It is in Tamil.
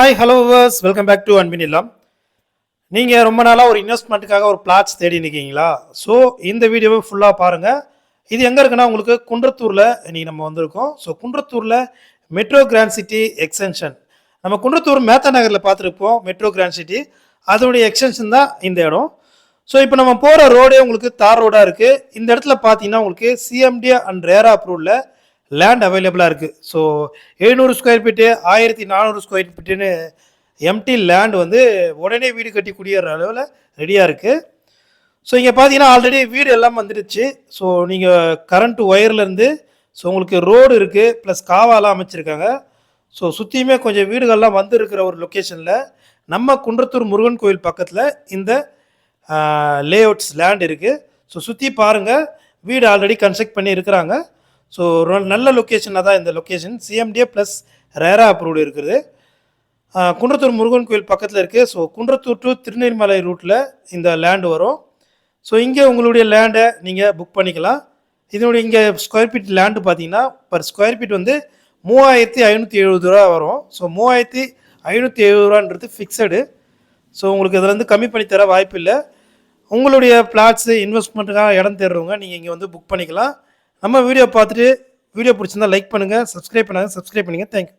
Hi hello viewers, welcome back to அன்பின் இல்லம். நீங்கள் ரொம்ப நாளாக ஒரு இன்வெஸ்ட்மெண்ட்டுக்காக ஒரு பிளாட்ஸ் தேடி நிற்கீங்களா? ஸோ இந்த வீடியோவை ஃபுல்லாக பாருங்கள். இது எங்கே இருக்குன்னா உங்களுக்கு குன்றத்தூரில் இன்றைக்கி நம்ம வந்திருக்கோம். ஸோ குன்றத்தூரில் மெட்ரோ கிராண்ட் சிட்டி எக்ஸ்டென்ஷன். நம்ம குன்றத்தூர் மேத்தா நகரில் பார்த்துருப்போம் மெட்ரோ கிராண்ட் சிட்டி. அதோடைய எக்ஸ்டென்ஷன் தான் இந்த இடம். ஸோ இப்போ நம்ம போகிற ரோடே உங்களுக்கு தார் ரோடாக இருக்குது. இந்த இடத்துல பார்த்தீங்கன்னா உங்களுக்கு சிஎம்டி அண்ட் ரேரா அப்ரூவ்ல லேண்ட் அவைலபிளாக இருக்குது. ஸோ 700 ஸ்கொயர் ஃபீட்டு 1400 ஸ்கொயர் ஃபீட்டுன்னு எம்டி லேண்ட் வந்து உடனே வீடு கட்டி குடியேற அளவில் ரெடியாக இருக்குது. ஸோ இங்கே பார்த்தீங்கன்னா ஆல்ரெடி வீடு எல்லாம் வந்துடுச்சு. ஸோ நீங்கள் கரண்ட் ஒயர்லேருந்து ஸோ உங்களுக்கு ரோடு இருக்குது, ப்ளஸ் காவாலாம் அமைச்சிருக்காங்க. ஸோ சுற்றியுமே கொஞ்சம் வீடுகள்லாம் வந்து இருக்கிற ஒரு லொக்கேஷனில் நம்ம குன்றத்தூர் முருகன் கோயில் பக்கத்தில் இந்த லேஅவுட்ஸ் லேண்ட் இருக்குது. ஸோ சுற்றி பாருங்கள், வீடு ஆல்ரெடி கன்ஸ்ட்ரக்ட் பண்ணி இருக்கிறாங்க. ஸோ நல்ல லொக்கேஷனாக தான் இந்த லொக்கேஷன் சிஎம்டிஏ ப்ளஸ் ரேரா அப்ரூவ்டு இருக்குது. குன்றத்தூர் முருகன் கோயில் பக்கத்தில் இருக்குது. ஸோ குன்றத்தூர் டு திருநெல்வேலி ரூட்டில் இந்த லேண்டு வரும். ஸோ இங்கே உங்களுடைய லேண்டை நீங்கள் புக் பண்ணிக்கலாம். இதனுடைய இங்கே ஸ்கொயர் ஃபீட் லேண்டு பார்த்தீங்கன்னா பர் ஸ்கொயர் ஃபீட் வந்து 3570 ரூபா வரும். So 3570 ரூபான்றது fixed. ஸோ உங்களுக்கு இதில் வந்து கம்மி பண்ணி தர வாய்ப்பு இல்லை. உங்களுடைய பிளாட்ஸு இன்வெஸ்ட்மெண்ட்டுக்காக இடம் தேடுறவங்க நீங்கள் இங்கே வந்து புக் பண்ணிக்கலாம். நம்ம வீடியோ பார்த்துட்டு வீடியோ பிடிச்சிருந்தா லைக் பண்ணுங்கள், சப்ஸ்கிரைப் பண்ணுங்கள். தேங்க்யூ.